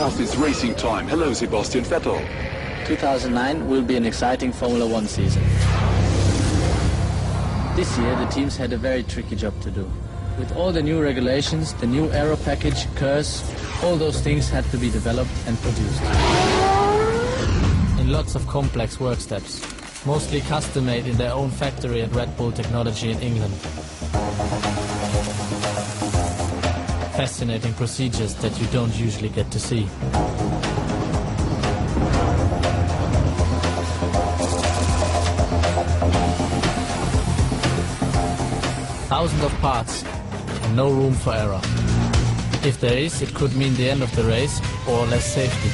fastest racing time. Hello, Sebastian Vettel. 2009 will be an exciting Formula One season. This year the teams had a very tricky job to do. With all the new regulations, the new aero package, KERS, all those things had to be developed and produced. In lots of complex work steps, mostly custom made in their own factory at Red Bull Technology in England. Fascinating procedures that you don't usually get to see. Thousands of parts and no room for error. If there is, it could mean the end of the race or less safety.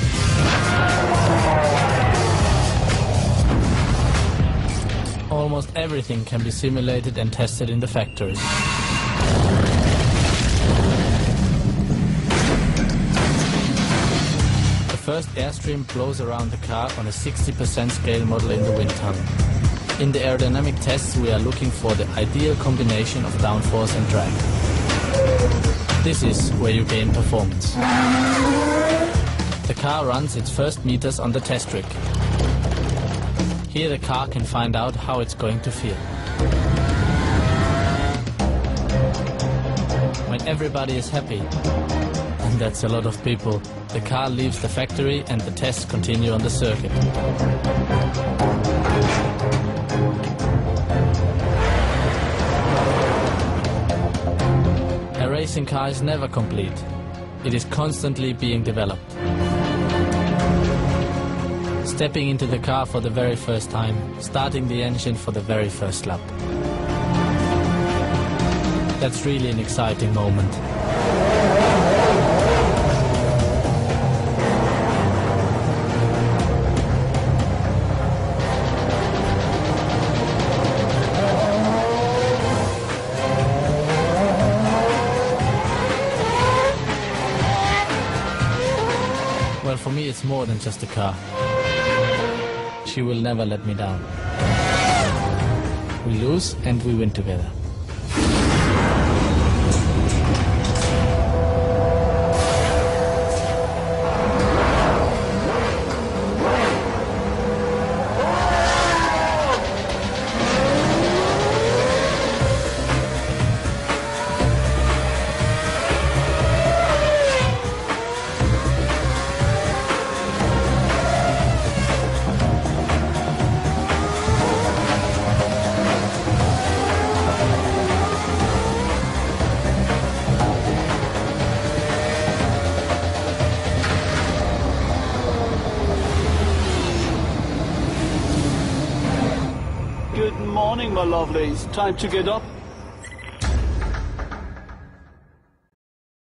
Almost everything can be simulated and tested in the factory. The first airstream blows around the car on a 60% scale model in the wind tunnel. In the aerodynamic tests, we are looking for the ideal combination of downforce and drag. This is where you gain performance. The car runs its first meters on the test rig. Here the car can find out how it's going to feel. When everybody is happy, and that's a lot of people, the car leaves the factory and the tests continue on the circuit. A racing car is never complete. It is constantly being developed. Stepping into the car for the very first time, starting the engine for the very first lap. That's really an exciting moment. Well, for me it's more than just a car. She will never let me down. We lose and we win together. Good morning, my lovelies. Time to get up